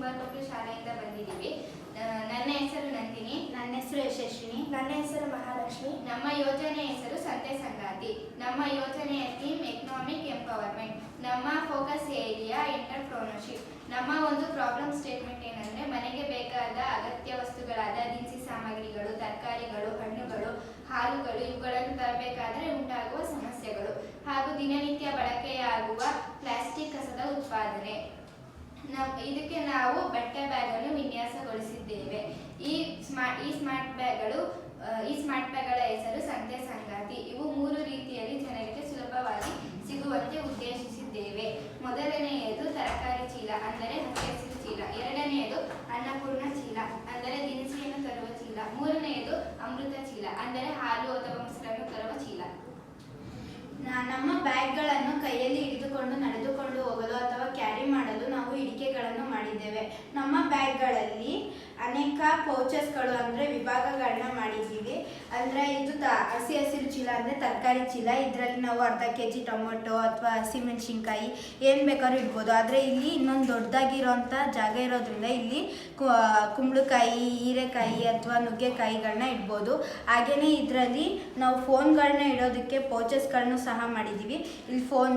ಕುಂಬಾರಕೊಪ್ಪಲು ಶಾಲೆಯಿಂದ ಬಂದಿದ್ದೀವಿ. ನನ್ನ ಹೆಸರು ನಂದಿನಿ. ನನ್ನ ಹೆಸರು ಯಶಸ್ವಿನಿ. ನನ್ನ ಹೆಸರು ಮಹಾಲಕ್ಷ್ಮಿ. ನಮ್ಮ ಯೋಜನೆ ಹೆಸರು ಸಂತೆ ಸಂಗಾತಿ. ನಮ್ಮ ಯೋಜನೆಯ ಥೀಮ್ ಎಕನಾಮಿಕ್ ಎಂಪವರ್ಮೆಂಟ್. ನಮ್ಮ ಫೋಕಸ್ ಏರಿಯಾ ಎಂಟರ್ಪ್ರನರ್ಶಿಪ್. ನಮ್ಮ ಒಂದು ಪ್ರಾಬ್ಲಮ್ ಸ್ಟೇಟ್ಮೆಂಟ್ ಏನಂದ್ರೆ, ಮನೆಗೆ ಬೇಕಾದ ಅಗತ್ಯ ವಸ್ತುಗಳಾದ ದಿನಸಿ ಸಾಮಗ್ರಿಗಳು, ತರಕಾರಿಗಳು, ಹಣ್ಣುಗಳು, ಹಾಲುಗಳು ಇವುಗಳನ್ನು ತರಬೇಕಾದರೆ ಉಂಟಾಗುವ ಸಮಸ್ಯೆಗಳು ಹಾಗೂ ದಿನನಿತ್ಯ ಬಳಕೆಯಾಗುವ ಪ್ಲಾಸ್ಟಿಕ್ ಕಸದ ಉತ್ಪಾದನೆ. ಇದಕ್ಕೆ ನಾವು ಬಟ್ಟೆ ಬ್ಯಾಗ್ ಅನ್ನು ವಿನ್ಯಾಸಗೊಳಿಸಿದ್ದೇವೆ. ಈ ಸ್ಮಾರ್ಟ್ ಬ್ಯಾಗ್ಗಳ ಹೆಸರು ಸಂತೆ ಸಂಗಾತಿ. ಇವು 3 ರೀತಿಯಲ್ಲಿ ಜನರಿಗೆ ಸುಲಭವಾಗಿ ಸಿಗುವಂತೆ ಉದ್ದೇಶಿಸಿದ್ದೇವೆ. ಮೊದಲನೆಯದು ತರಕಾರಿ ಚೀಲ, ಅಂದರೆ ಹಸಿ ಹಸಿರು ಚೀಲ. ಎರಡನೆಯದು ಅನ್ನಪೂರ್ಣ ಚೀಲ, ಅಂದರೆ ದಿನಸಿಯನ್ನು ತರುವ ಚೀಲ. ಮೂರನೆಯದು ಅಮೃತ ಚೀಲ, ಅಂದರೆ ಹಾಲು ಅಥವಾ ಮೊಸರನ್ನು ತರುವ ಚೀಲ. ನಮ್ಮ ಬ್ಯಾಗ್ಗಳನ್ನು ಕೈಯಲ್ಲಿ ಹಿಡಿದುಕೊಂಡು ನಡೆದುಕೊಂಡು ಹೋಗಲು ಅಥವಾ ಕ್ಯಾರಿ ಮಾಡಲು ನಾವು ಹಿಡಿಕೆಗಳನ್ನು ಮಾಡಿದ್ದೇವೆ. ನಮ್ಮ ಬ್ಯಾಗ್ಗಳಲ್ಲಿ ಅನೇಕ ಪೌಚಸ್ಗಳು ಅಂದರೆ ವಿಭಾಗಗಳನ್ನ ಮಾಡಿದ್ದೀವಿ. ಅಂದರೆ ಇದು ಹಸಿ ಹಸಿರು ಚೀಲ ಅಂದರೆ ತರಕಾರಿ ಚೀಲ. ಇದರಲ್ಲಿ ನಾವು ಅರ್ಧ kg ಟೊಮೊಟೊ ಅಥವಾ ಹಸಿಮೆಣಸಿನ್ಕಾಯಿ ಏನು ಬೇಕಾದ್ರೂ ಇಡ್ಬೋದು. ಆದರೆ ಇಲ್ಲಿ ಇನ್ನೊಂದು ದೊಡ್ಡದಾಗಿರೋಂಥ ಜಾಗ ಇರೋದ್ರಿಂದ ಇಲ್ಲಿ ಕುಂಬಳಕಾಯಿ, ಹೀರೆಕಾಯಿ ಅಥವಾ ನುಗ್ಗೆಕಾಯಿಗಳನ್ನ ಇಡ್ಬೋದು. ಹಾಗೆಯೇ ಇದರಲ್ಲಿ ನಾವು ಫೋನ್ಗಳನ್ನ ಇಡೋದಕ್ಕೆ ಪೌಚಸ್ಗಳನ್ನೂ ಸಹ ಮಾಡಿದ್ದೀವಿ. ಇಲ್ಲಿ ಫೋನ್